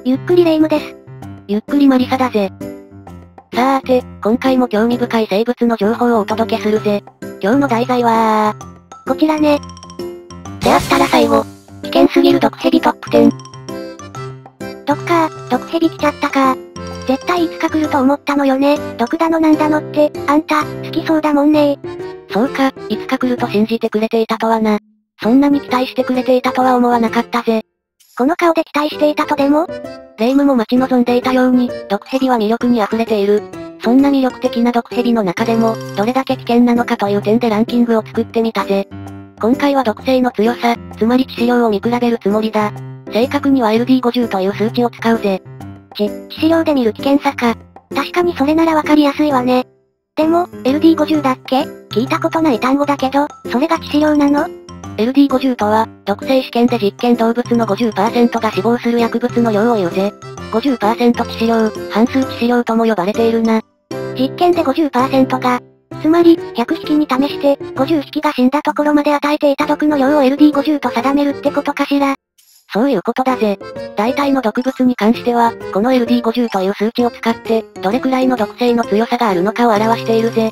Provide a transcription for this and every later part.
ゆっくりレ夢ムです。ゆっくりマリサだぜ。さーて、今回も興味深い生物の情報をお届けするぜ。今日の題材はこちらね。であったら最後、危険すぎる毒蛇トップ10。毒蛇来ちゃったか。絶対いつか来ると思ったのよね。毒だのなんだのって、あんた、好きそうだもんね。そうか、いつか来ると信じてくれていたとはな。そんなに期待してくれていたとは思わなかったぜ。この顔で期待していたとでも？レ夢ムも待ち望んでいたように、毒蛇は魅力に溢れている。そんな魅力的な毒蛇の中でも、どれだけ危険なのかという点でランキングを作ってみたぜ。今回は毒性の強さ、つまり致死量を見比べるつもりだ。正確には LD50 という数値を使うぜ。致死量で見る危険さか。確かにそれならわかりやすいわね。でも、LD50 だっけ？聞いたことない単語だけど、それが致死量なの？ LD50 とは、毒性試験で実験動物の 50% が死亡する薬物の量を言うぜ。50% 致死量、半数致死量とも呼ばれているな。実験で 50% が、つまり、100匹に試して、50匹が死んだところまで与えていた毒の量を LD50 と定めるってことかしら。そういうことだぜ。大体の毒物に関しては、この LD50 という数値を使って、どれくらいの毒性の強さがあるのかを表しているぜ。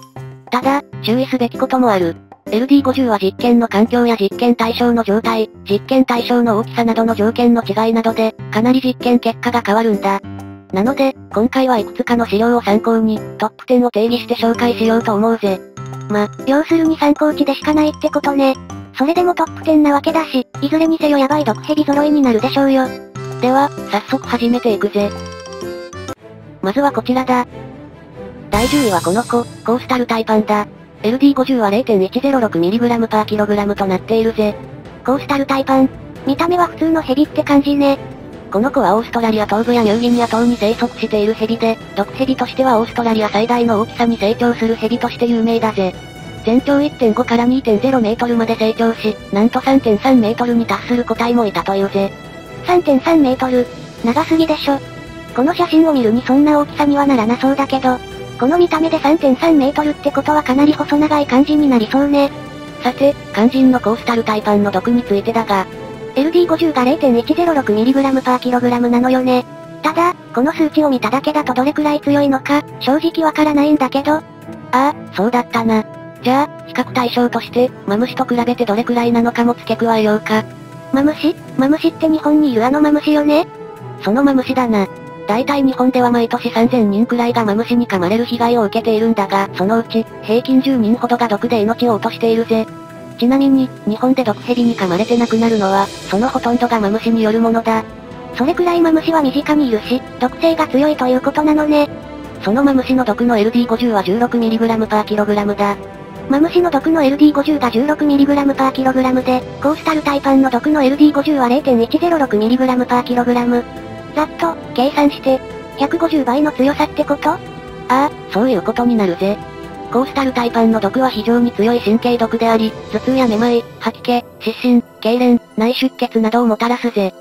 ただ、注意すべきこともある。LD50 は実験の環境や実験対象の状態、実験対象の大きさなどの条件の違いなどで、かなり実験結果が変わるんだ。なので、今回はいくつかの資料を参考に、トップ10を定義して紹介しようと思うぜ。要するに参考値でしかないってことね。それでもトップ10なわけだし、いずれにせよヤバい毒蛇揃いになるでしょうよ。では、早速始めていくぜ。まずはこちらだ。第10位はこの子、コースタルタイパンだ。LD50 は 0.106mg/kg となっているぜ。コースタルタイパン。見た目は普通の蛇って感じね。この子はオーストラリア東部やニューギニア島に生息している蛇で、毒蛇としてはオーストラリア最大の大きさに成長する蛇として有名だぜ。全長 1.5 から 2.0 メートルまで成長し、なんと 3.3 メートルに達する個体もいたというぜ。3.3 メートル。長すぎでしょ。この写真を見るにそんな大きさにはならなそうだけど、この見た目で 3.3 メートルってことはかなり細長い感じになりそうね。さて、肝心のコースタルタイパンの毒についてだが、LD50 が 0.106mg/kg なのよね。ただ、この数値を見ただけだとどれくらい強いのか、正直わからないんだけど。ああ、そうだったな。じゃあ、比較対象として、マムシと比べてどれくらいなのかも付け加えようか。マムシって日本にいるあのマムシよね？そのマムシだな。大体日本では毎年3000人くらいがマムシに噛まれる被害を受けているんだが、そのうち、平均10人ほどが毒で命を落としているぜ。ちなみに、日本で毒蛇に噛まれて亡くなるのは、そのほとんどがマムシによるものだ。それくらいマムシは身近にいるし、毒性が強いということなのね。そのマムシの毒の LD50 は 16mg/kg だ。マムシの毒の LD50 が 16mg/kg で、コースタルタイパンの毒の LD50 は 0.106mg/kg。ざっと、計算して、150倍の強さってこと？ああ、そういうことになるぜ。コースタルタイパンの毒は非常に強い神経毒であり、頭痛やめまい、吐き気、失神、痙攣、内出血などをもたらすぜ。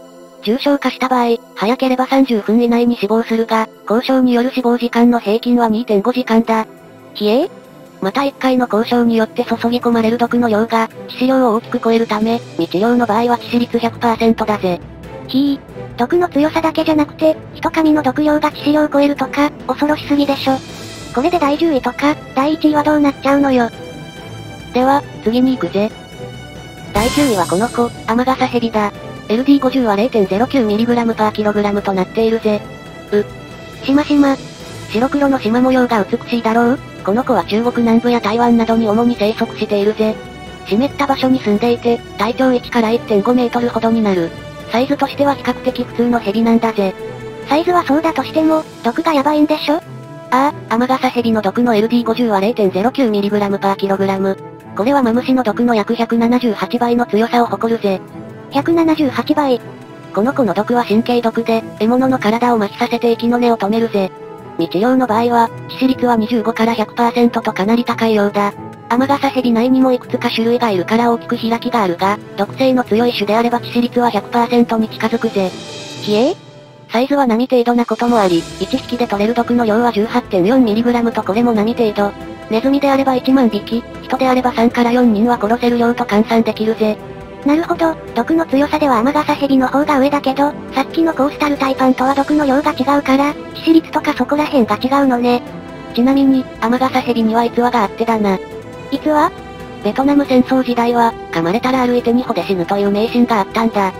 重症化した場合、早ければ30分以内に死亡するが、後傷による死亡時間の平均は 2.5 時間だ。また1回の交渉によって注ぎ込まれる毒の量が、致死量を大きく超えるため、未治療の場合は致死率 100% だぜ。毒の強さだけじゃなくて、一噛みの毒量が致死量を超えるとか、恐ろしすぎでしょ。これで第10位とか、第1位はどうなっちゃうのよ。では、次に行くぜ。第9位はこの子、アマガサヘビだ。LD50 は 0.09mg/kg となっているぜ。しましま。白黒の縞模様が美しいだろう？この子は中国南部や台湾などに主に生息しているぜ。湿った場所に住んでいて、体長1から 1.5 メートルほどになる。サイズとしては比較的普通のヘビなんだぜ。サイズはそうだとしても、毒がやばいんでしょ？ああ、アマガサヘビの毒の LD50 は 0.09mg/kg。これはマムシの毒の約178倍の強さを誇るぜ。178倍。この子の毒は神経毒で、獲物の体を麻痺させて息の根を止めるぜ。未治療の場合は、致死率は25から 100% とかなり高いようだ。アマガサヘビ内にもいくつか種類がいるから大きく開きがあるが、毒性の強い種であれば致死率は 100% に近づくぜ。サイズは並程度なこともあり、1匹で取れる毒の量は 18.4mg とこれも並程度。ネズミであれば1万匹、人であれば3から4人は殺せる量と換算できるぜ。なるほど、毒の強さではアマガサヘビの方が上だけど、さっきのコースタルタイパンとは毒の量が違うから、致死率とかそこら辺が違うのね。ちなみに、アマガサヘビには逸話があってだな。逸話？ベトナム戦争時代は、噛まれたら歩いて2歩で死ぬという迷信があったんだ。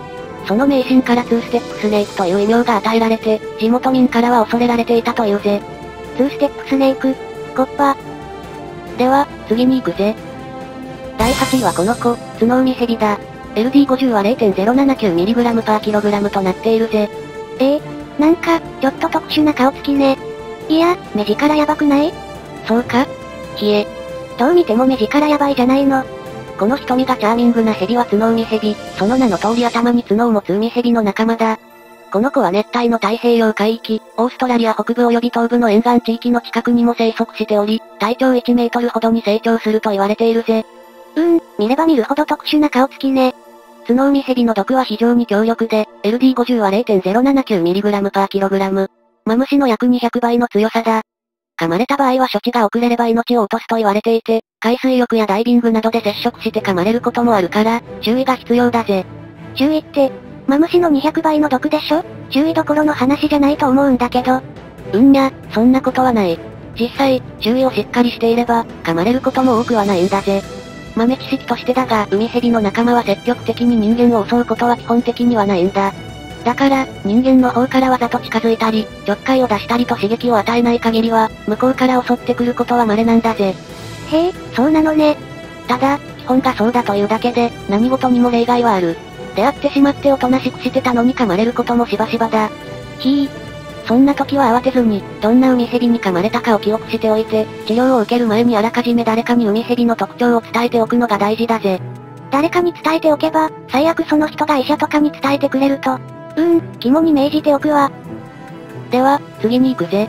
その迷信から2ステップスネークという異名が与えられて、地元民からは恐れられていたというぜ。2ステップスネーク、ゴッパ。では、次に行くぜ。第8位はこの子、ツノウミヘビだ。LD50 は 0.079mg/kg となっているぜ。なんか、ちょっと特殊な顔つきね。いや、目力やばくない？そうか？ひえ。どう見ても目力やばいじゃないの。この瞳がチャーミングなヘビはツノウミヘビ、その名の通り頭に角を持つウミヘビの仲間だ。この子は熱帯の太平洋海域、オーストラリア北部及び東部の沿岸地域の近くにも生息しており、体長1メートルほどに成長すると言われているぜ。見れば見るほど特殊な顔つきね。ツノウミヘビの毒は非常に強力で、LD50 は 0.079mg/kg。マムシの約200倍の強さだ。噛まれた場合は処置が遅れれば命を落とすと言われていて、海水浴やダイビングなどで接触して噛まれることもあるから、注意が必要だぜ。注意って、マムシの200倍の毒でしょ？注意どころの話じゃないと思うんだけど。そんなことはない。実際、注意をしっかりしていれば、噛まれることも多くはないんだぜ。豆知識としてだが、ウミヘビの仲間は積極的に人間を襲うことは基本的にはないんだ。だから、人間の方からわざと近づいたり、ちょっかいを出したりと刺激を与えない限りは、向こうから襲ってくることは稀なんだぜ。へえ、そうなのね。ただ、基本がそうだというだけで、何事にも例外はある。出会ってしまっておとなしくしてたのに噛まれることもしばしばだ。そんな時は慌てずに、どんなウミヘビに噛まれたかを記憶しておいて、治療を受ける前にあらかじめ誰かにウミヘビの特徴を伝えておくのが大事だぜ。誰かに伝えておけば、最悪その人が医者とかに伝えてくれると。肝に銘じておくわ。では、次に行くぜ。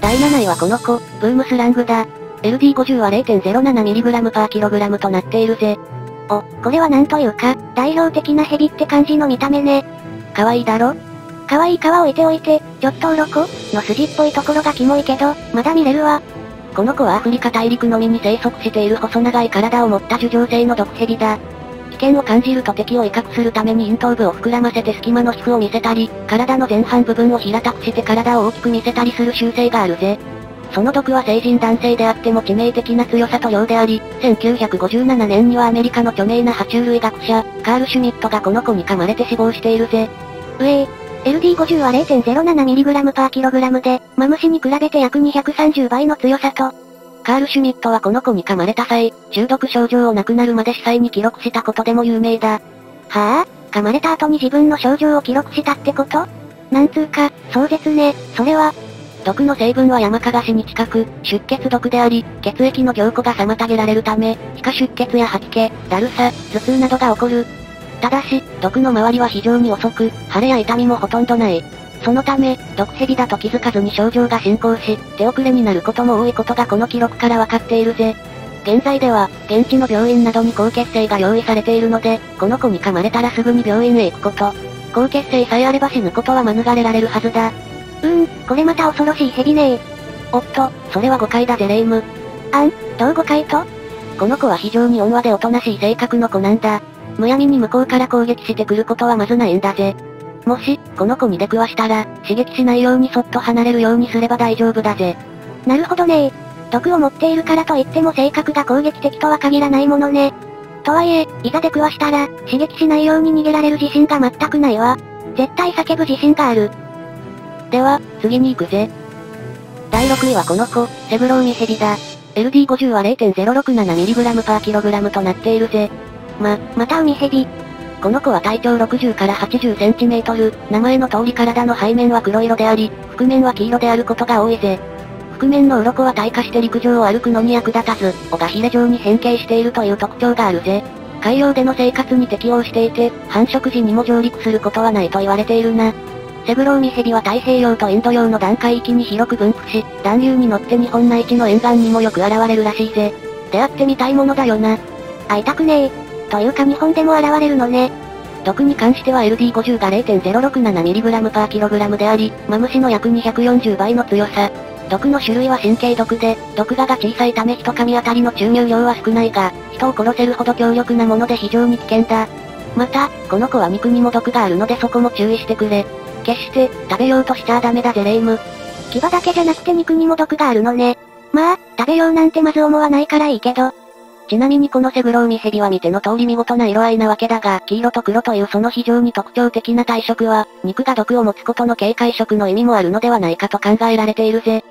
第7位はこの子、ブームスラングだ。LD50 は 0.07mg/kg となっているぜ。これはなんというか、代表的なヘビって感じの見た目ね。可愛いだろ？可愛い皮を置いておいて、ちょっと鱗の筋っぽいところがキモいけど、まだ見れるわ。この子はアフリカ大陸のみに生息している細長い体を持った樹状性の毒ヘビだ。危険を感じると敵を威嚇するために咽頭部を膨らませて隙間の皮膚を見せたり、体の前半部分を平たくして体を大きく見せたりする習性があるぜ。その毒は成人男性であっても致命的な強さと量であり、1957年にはアメリカの著名な爬虫類学者、カール・シュミットがこの子に噛まれて死亡しているぜ。LD50 は 0.07mg/kg で、マムシに比べて約230倍の強さと、カール・シュミットはこの子に噛まれた際、中毒症状を亡くなるまで司祭に記録したことでも有名だ。はぁ？噛まれた後に自分の症状を記録したってこと？なんつうか、壮絶ね、それは。毒の成分は山かがしに近く、出血毒であり、血液の凝固が妨げられるため、皮下出血や吐き気、だるさ、頭痛などが起こる。ただし、毒の周りは非常に遅く、腫れや痛みもほとんどない。そのため、毒蛇だと気づかずに症状が進行し、手遅れになることも多いことがこの記録からわかっているぜ。現在では、現地の病院などに抗血清が用意されているので、この子に噛まれたらすぐに病院へ行くこと。抗血清さえあれば死ぬことは免れられるはずだ。これまた恐ろしい蛇ねそれは誤解だぜレイム。どう誤解と？この子は非常に温和でおとなしい性格の子なんだ。むやみに向こうから攻撃してくることはまずないんだぜ。もし、この子に出くわしたら、刺激しないようにそっと離れるようにすれば大丈夫だぜ。なるほどね。毒を持っているからといっても性格が攻撃的とは限らないものね。とはいえ、いざ出くわしたら、刺激しないように逃げられる自信が全くないわ。絶対叫ぶ自信がある。では、次に行くぜ。第6位はこの子、セブロウミヘビだ。LD50 は 0.067mg/kg となっているぜ。またウミヘビ。この子は体長60から80センチメートル、名前の通り体の背面は黒色であり、腹面は黄色であることが多いぜ。腹面の鱗は退化して陸上を歩くのに役立たず、尾がヒレ状に変形しているという特徴があるぜ。海洋での生活に適応していて、繁殖時にも上陸することはないと言われているな。セブロウミヘビは太平洋とインド洋の暖海域に広く分布し、暖流に乗って日本内地の沿岸にもよく現れるらしいぜ。出会ってみたいものだよな。会いたくねえ。というか日本でも現れるのね。毒に関しては LD50 が 0.067mg/kg であり、マムシの約240倍の強さ。毒の種類は神経毒で、毒牙が小さいため一噛み当たりの注入量は少ないが、人を殺せるほど強力なもので非常に危険だ。また、この子は肉にも毒があるのでそこも注意してくれ。決して、食べようとしちゃダメだぜレイム。牙だけじゃなくて肉にも毒があるのね。まあ、食べようなんてまず思わないからいいけど。ちなみにこのセグロウミヘビは見ての通り見事な色合いなわけだが、黄色と黒というその非常に特徴的な体色は、肉が毒を持つことの警戒色の意味もあるのではないかと考えられているぜ。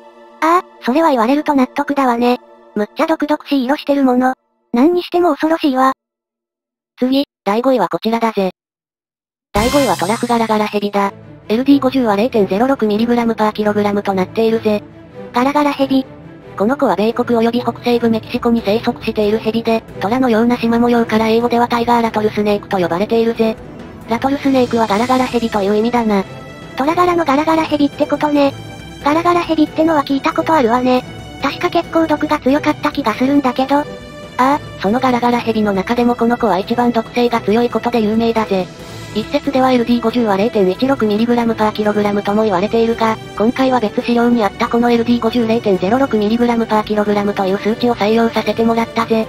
ああ、それは言われると納得だわね。むっちゃ毒々しい色してるもの。何にしても恐ろしいわ。次、第5位はこちらだぜ。第5位はトラフガラガラヘビだ。LD50 は 0.06mg/kg となっているぜ。ガラガラヘビ。この子は米国及び北西部メキシコに生息しているヘビで、トラのような縞模様から英語ではタイガーラトルスネークと呼ばれているぜ。ラトルスネークはガラガラヘビという意味だな。トラ柄のガラガラヘビってことね。ガラガラヘビってのは聞いたことあるわね。確か結構毒が強かった気がするんだけど。ああ、そのガラガラヘビの中でもこの子は一番毒性が強いことで有名だぜ。一説では LD50 は 0.16mg/kg とも言われているが、今回は別資料にあったこの LD50 0.06mg/kg という数値を採用させてもらったぜ。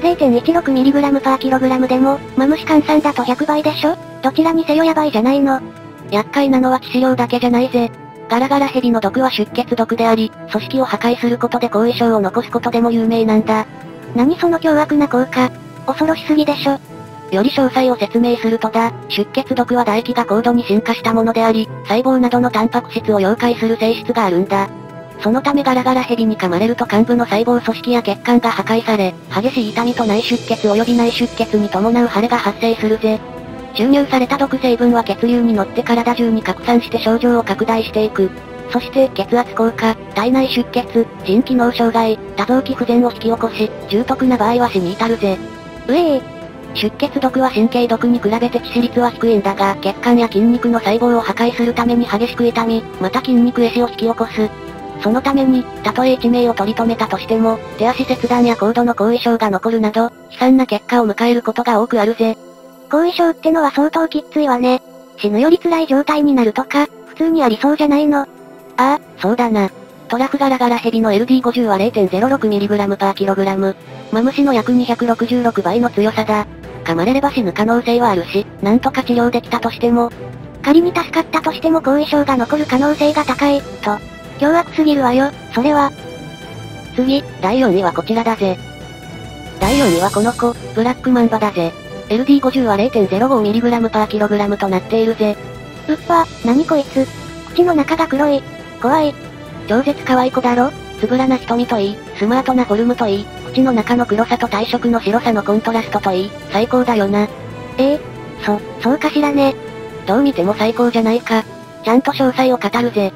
0.16mg/kg でも、マムシ換算だと100倍でしょ？どちらにせよやばいじゃないの。厄介なのは致死量だけじゃないぜ。ガラガラヘビの毒は出血毒であり、組織を破壊することで後遺症を残すことでも有名なんだ。何その凶悪な効果。恐ろしすぎでしょ。より詳細を説明するとだ、出血毒は唾液が高度に進化したものであり、細胞などのタンパク質を溶解する性質があるんだ。そのためガラガラヘビに噛まれると幹部の細胞組織や血管が破壊され、激しい痛みと内出血及び内出血に伴う腫れが発生するぜ。注入された毒成分は血流に乗って体中に拡散して症状を拡大していく。そして血圧降下、体内出血、腎機能障害、多臓器不全を引き起こし、重篤な場合は死に至るぜ。出血毒は神経毒に比べて致死率は低いんだが、血管や筋肉の細胞を破壊するために激しく痛み、また筋肉壊死を引き起こす。そのために、たとえ一命を取り留めたとしても、手足切断や高度の後遺症が残るなど、悲惨な結果を迎えることが多くあるぜ。後遺症ってのは相当きっついわね。死ぬより辛い状態になるとか、普通にありそうじゃないの。ああ、そうだな。トラフガラガラヘビの LD50 は 0.06mg/kg。マムシの約266倍の強さだ。噛まれれば死ぬ可能性はあるし、なんとか治療できたとしても、仮に助かったとしても後遺症が残る可能性が高い、と。凶悪すぎるわよ、それは。次、第4位はこちらだぜ。第4位はこの子、ブラックマンバだぜ。LD50 は 0.05mg/kg となっているぜ。うっわ、何こいつ。口の中が黒い。怖い。超絶可愛い子だろ？つぶらな瞳といい、スマートなフォルムといい、口の中の黒さと体色の白さのコントラストといい、最高だよな。そうかしらね。どう見ても最高じゃないか。ちゃんと詳細を語るぜ。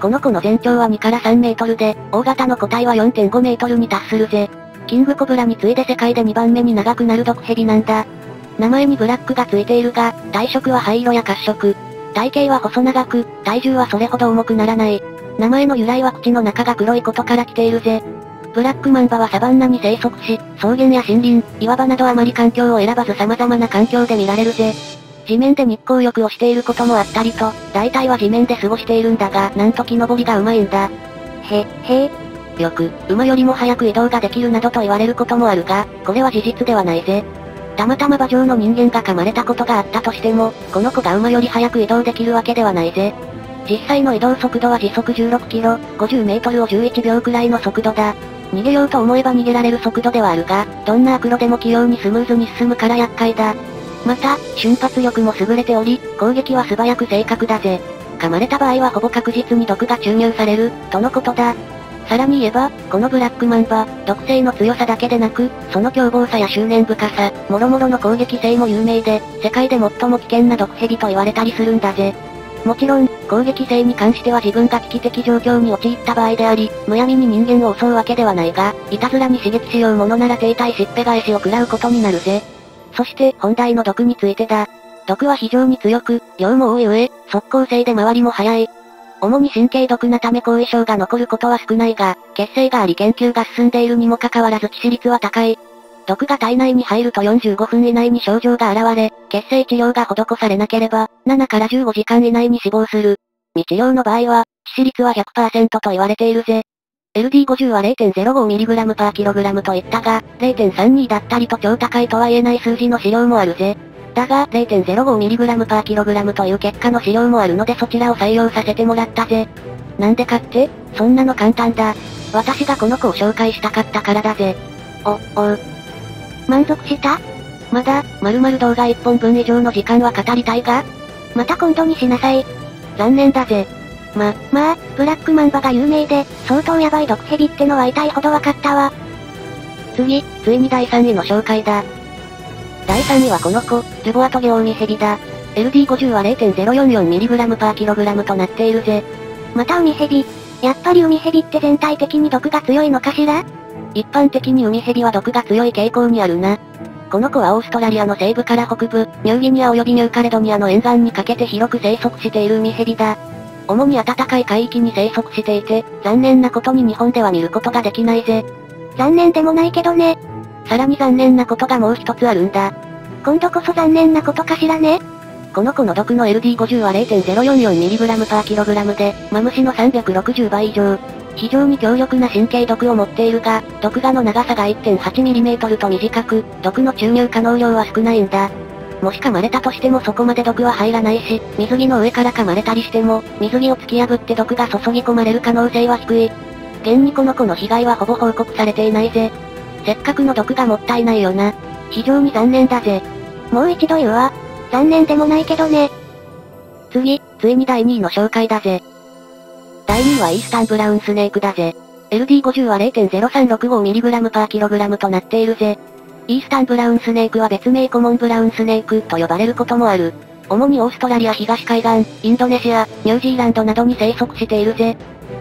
この子の全長は2から3メートルで、大型の個体は 4.5 メートルに達するぜ。キングコブラに次いで世界で2番目に長くなる毒ヘビなんだ。名前にブラックがついているが、体色は灰色や褐色。体型は細長く、体重はそれほど重くならない。名前の由来は口の中が黒いことから来ているぜ。ブラックマンバはサバンナに生息し、草原や森林、岩場などあまり環境を選ばず様々な環境で見られるぜ。地面で日光浴をしていることもあったりと、大体は地面で過ごしているんだが、なんと木登りがうまいんだ。よく、馬よりも早く移動ができるなどと言われることもあるが、これは事実ではないぜ。たまたま馬上の人間が噛まれたことがあったとしても、この子が馬より早く移動できるわけではないぜ。実際の移動速度は時速16キロ、50メートルを11秒くらいの速度だ。逃げようと思えば逃げられる速度ではあるが、どんな悪路でも器用にスムーズに進むから厄介だ。また、瞬発力も優れており、攻撃は素早く正確だぜ。噛まれた場合はほぼ確実に毒が注入される、とのことだ。さらに言えば、このブラックマンバ、毒性の強さだけでなく、その凶暴さや執念深さ、諸々の攻撃性も有名で、世界で最も危険な毒蛇と言われたりするんだぜ。もちろん、攻撃性に関しては自分が危機的状況に陥った場合であり、むやみに人間を襲うわけではないが、いたずらに刺激しようものなら停滞しっぺ返しを食らうことになるぜ。そして、本題の毒についてだ。毒は非常に強く、量も多い上、速攻性で回りも速い。主に神経毒なため後遺症が残ることは少ないが、血清があり研究が進んでいるにもかかわらず致死率は高い。毒が体内に入ると45分以内に症状が現れ、血清治療が施されなければ、7から15時間以内に死亡する。未治療の場合は、致死率は 100% と言われているぜ。LD50 は 0.05mg/kg と言ったが、0.32 だったりと超高いとは言えない数字の資料もあるぜ。だが、0.05mg/kg という結果の資料もあるのでそちらを採用させてもらったぜ。なんでかって？そんなの簡単だ。私がこの子を紹介したかったからだぜ。満足した？まだ、〇〇動画1本分以上の時間は語りたいが？また今度にしなさい。残念だぜ。まあ、ブラックマンバが有名で、相当ヤバい毒蛇ってのは痛いほどわかったわ。次、ついに第3位の紹介だ。第3位はこの子、ジュボアトゲオウミヘビだ。LD50 は 0.044mg/kg となっているぜ。またウミヘビ。やっぱりウミヘビって全体的に毒が強いのかしら？一般的にウミヘビは毒が強い傾向にあるな。この子はオーストラリアの西部から北部、ニューギニア及びニューカレドニアの沿岸にかけて広く生息しているウミヘビだ。主に暖かい海域に生息していて、残念なことに日本では見ることができないぜ。残念でもないけどね。さらに残念なことがもう一つあるんだ。今度こそ残念なことかしらね。この子の毒の LD50 は 0.044mg/kg で、マムシの360倍以上。非常に強力な神経毒を持っているが、毒牙の長さが 1.8mm と短く、毒の注入可能量は少ないんだ。もし噛まれたとしてもそこまで毒は入らないし、水着の上から噛まれたりしても、水着を突き破って毒が注ぎ込まれる可能性は低い。現にこの子の被害はほぼ報告されていないぜ。せっかくの毒がもったいないよな。非常に残念だぜ。もう一度言うわ。残念でもないけどね。次、ついに第2位の紹介だぜ。第2位はイースタンブラウンスネークだぜ。LD50 は 0.0365mg/kg となっているぜ。イースタンブラウンスネークは別名コモンブラウンスネークと呼ばれることもある。主にオーストラリア東海岸、インドネシア、ニュージーランドなどに生息しているぜ。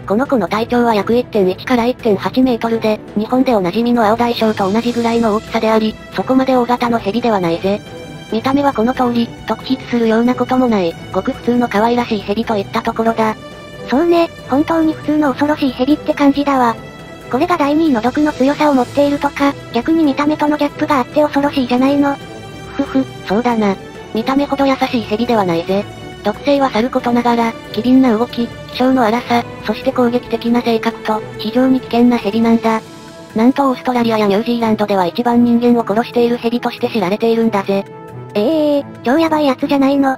この子の体長は約 1.1 から 1.8 メートルで、日本でおなじみの青大将と同じぐらいの大きさであり、そこまで大型のヘビではないぜ。見た目はこの通り、特筆するようなこともない、ごく普通の可愛らしいヘビといったところだ。そうね、本当に普通の恐ろしいヘビって感じだわ。これが第2位の毒の強さを持っているとか、逆に見た目とのギャップがあって恐ろしいじゃないの。そうだな。見た目ほど優しいヘビではないぜ。毒性はさることながら、機敏な動き、気性の荒さ、そして攻撃的な性格と、非常に危険なヘビなんだ。なんとオーストラリアやニュージーランドでは一番人間を殺しているヘビとして知られているんだぜ。超ヤバいやつじゃないの。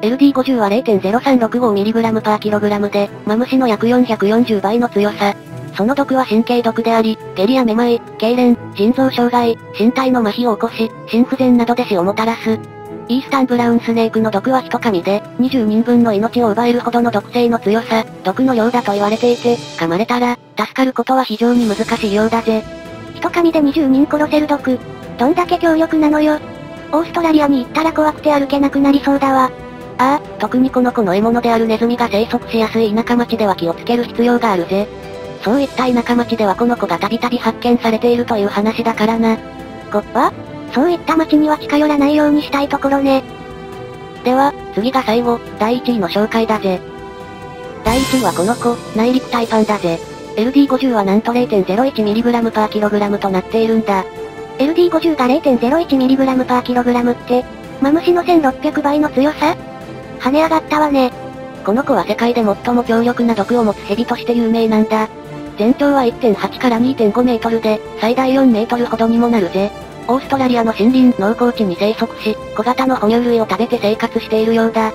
LD50 は 0.0365mg/kg で、マムシの約440倍の強さ。その毒は神経毒であり、下痢やめまい、痙攣、腎臓障害、身体の麻痺を起こし、心不全などで死をもたらす。イースタンブラウンスネークの毒は一噛みで、20人分の命を奪えるほどの毒性の強さ、毒の量だと言われていて、噛まれたら、助かることは非常に難しいようだぜ。一噛みで20人殺せる毒。どんだけ強力なのよ。オーストラリアに行ったら怖くて歩けなくなりそうだわ。特にこの子の獲物であるネズミが生息しやすい田舎町では気をつける必要があるぜ。そういった田舎町ではこの子がたびたび発見されているという話だからな。そういった町には近寄らないようにしたいところね。では、次が最後、第1位の紹介だぜ。第1位はこの子、内陸タイパンだぜ。LD50 はなんと 0.01mg/kg となっているんだ。LD50 が 0.01mg/kgって、マムシの1600倍の強さ？跳ね上がったわね。この子は世界で最も強力な毒を持つヘビとして有名なんだ。全長は 1.8 から 2.5 メートルで、最大4メートルほどにもなるぜ。オーストラリアの森林、農耕地に生息し、小型の哺乳類を食べて生活しているようだ。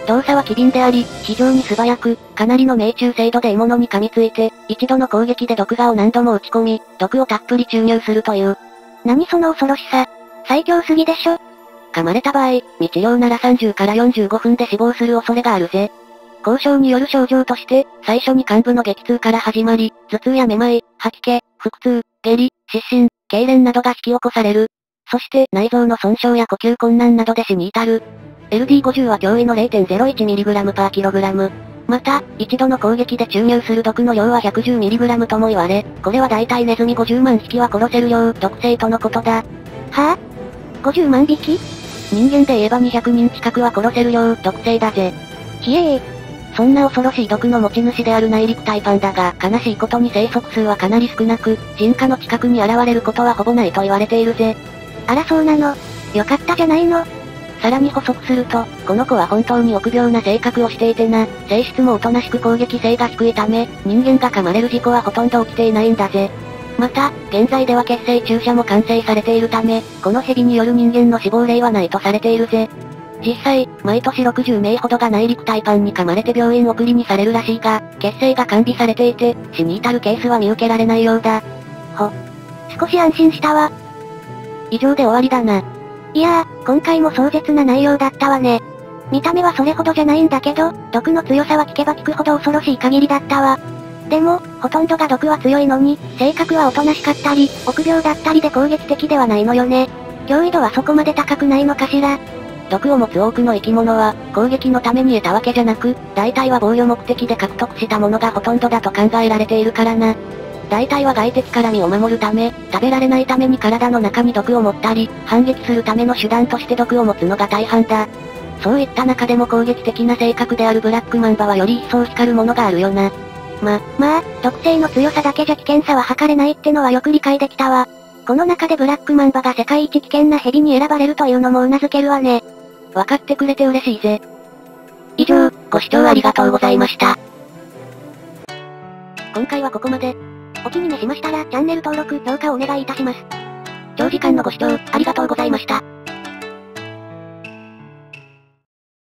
動作は機敏であり、非常に素早く、かなりの命中精度で獲物に噛みついて、一度の攻撃で毒牙を何度も打ち込み、毒をたっぷり注入するという。何その恐ろしさ。最強すぎでしょ。噛まれた場合、未治療なら30から45分で死亡する恐れがあるぜ。後傷による症状として、最初に患部の激痛から始まり、頭痛やめまい、吐き気、腹痛、下痢、失神、痙攣などが引き起こされる。そして内臓の損傷や呼吸困難などで死に至る。LD50 は驚異の 0.01mg/kg。また、一度の攻撃で注入する毒の量は 110mg とも言われ、これは大体ネズミ50万匹は殺せる量、毒性とのことだ。はぁ、?50 万匹？人間で言えば200人近くは殺せる量、毒性だぜ。ひえー。そんな恐ろしい毒の持ち主である内陸タイパンだが、悲しいことに生息数はかなり少なく、人家の近くに現れることはほぼないと言われているぜ。あらそうなの。よかったじゃないの。さらに補足すると、この子は本当に臆病な性格をしていてな、性質もおとなしく攻撃性が低いため、人間が噛まれる事故はほとんど起きていないんだぜ。また、現在では血清注射も完成されているため、この蛇による人間の死亡例はないとされているぜ。実際、毎年60名ほどが内陸タイパンに噛まれて病院送りにされるらしいが、血清が完備されていて、死に至るケースは見受けられないようだ。少し安心したわ。以上で終わりだな。いやー、今回も壮絶な内容だったわね。見た目はそれほどじゃないんだけど、毒の強さは聞けば聞くほど恐ろしい限りだったわ。でも、ほとんどが毒は強いのに、性格はおとなしかったり、臆病だったりで攻撃的ではないのよね。脅威度はそこまで高くないのかしら。毒を持つ多くの生き物は、攻撃のために得たわけじゃなく、大体は防御目的で獲得したものがほとんどだと考えられているからな。大体は外敵から身を守るため、食べられないために体の中に毒を持ったり、反撃するための手段として毒を持つのが大半だ。そういった中でも攻撃的な性格であるブラックマンバはより一層光るものがあるよな。まあ、毒性の強さだけじゃ危険さは測れないってのはよく理解できたわ。この中でブラックマンバが世界一危険な蛇に選ばれるというのも頷けるわね。わかってくれて嬉しいぜ。以上、ご視聴ありがとうございました。今回はここまで。お気に召しましたらチャンネル登録、評価をお願いいたします。長時間のご視聴、ありがとうございました。